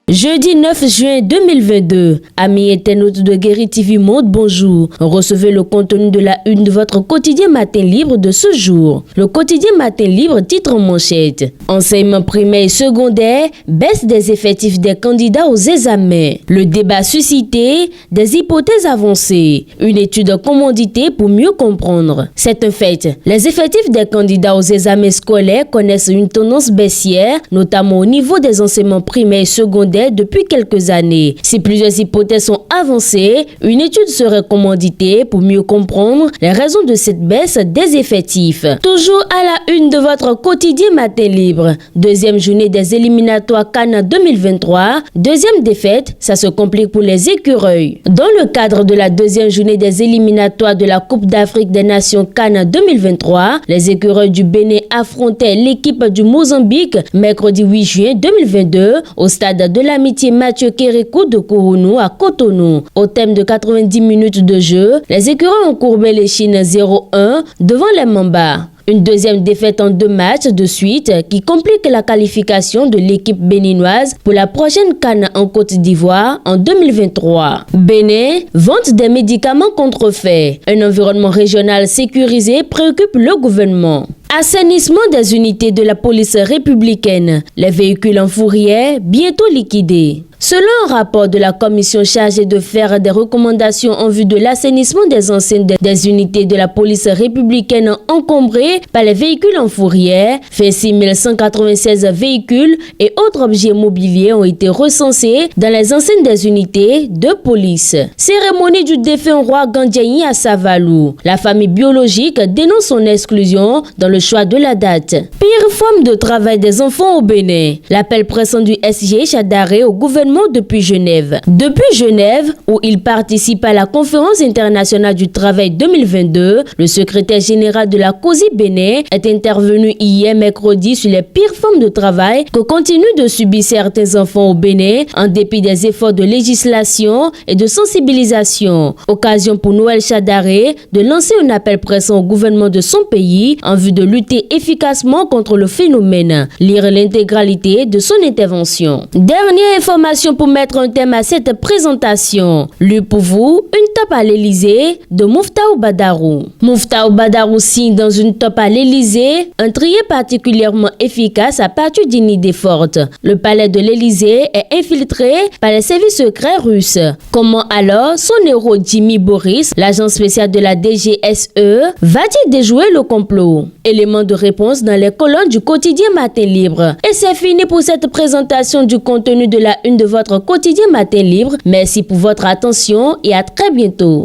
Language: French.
Jeudi 9 juin 2022, amis internautes de Guéri TV Monde, bonjour. Recevez le contenu de la une de votre quotidien matin libre de ce jour. Le quotidien matin libre titre en manchette. Enseignement primaire et secondaire, baisse des effectifs des candidats aux examens. Le débat suscité, des hypothèses avancées. Une étude commanditée pour mieux comprendre. C'est un fait. Les effectifs des candidats aux examens scolaires connaissent une tendance baissière, notamment au niveau des enseignements primaires et secondaires depuis quelques années. Si plusieurs hypothèses sont avancées, une étude serait commanditée pour mieux comprendre les raisons de cette baisse des effectifs. Toujours à la une de votre quotidien matin libre. Deuxième journée des éliminatoires CAN 2023. Deuxième défaite, ça se complique pour les écureuils. Dans le cadre de la deuxième journée des éliminatoires de la Coupe d'Afrique des Nations CAN 2023, les écureuils du Bénin affrontaient l'équipe du Mozambique mercredi 8 juin 2022 au stade de l'amitié Mathieu Kérékou de Kourounou à Cotonou. Au thème de 90 minutes de jeu, les écureuils ont courbé les Chines 0-1 devant les Mambas. Une deuxième défaite en 2 matchs de suite qui complique la qualification de l'équipe béninoise pour la prochaine CAN en Côte d'Ivoire en 2023. Bénin, vente des médicaments contrefaits. Un environnement régional sécurisé préoccupe le gouvernement. Assainissement des unités de la police républicaine. Les véhicules en fourrière bientôt liquidés. Selon un rapport de la commission chargée de faire des recommandations en vue de l'assainissement des enseignes des unités de la police républicaine encombrées par les véhicules en fourrière, 6196 véhicules et autres objets mobiliers ont été recensés dans les enseignes des unités de police. Cérémonie du défunt roi Gandjayi à Savalou. La famille biologique dénonce son exclusion dans le choix de la date. Pire forme de travail des enfants au Bénin. L'appel pressant du SG Chadaré au gouvernement depuis Genève. Depuis Genève, où il participe à la conférence internationale du travail 2022, le secrétaire général de la COSI Bénin est intervenu hier mercredi sur les pires formes de travail que continuent de subir certains enfants au Bénin en dépit des efforts de législation et de sensibilisation. Occasion pour Noël Chadaré de lancer un appel pressant au gouvernement de son pays en vue de lutter efficacement contre le phénomène. Lire l'intégralité de son intervention. Dernière information pour mettre un thème à cette présentation. Lu pour vous, une top à l'Élysée de Mouftahou Badarou. Mouftahou Badarou signe dans une top à l'Élysée un trier particulièrement efficace à partir d'une idée forte. Le palais de l'Élysée est infiltré par les services secrets russes. Comment alors son héros Jimmy Boris, l'agent spécial de la DGSE, va-t-il déjouer le complot? Élément de réponse dans les colonnes du quotidien Matin Libre. Et c'est fini pour cette présentation du contenu de la une de votre quotidien Matin Libre. Merci pour votre attention et à très bientôt.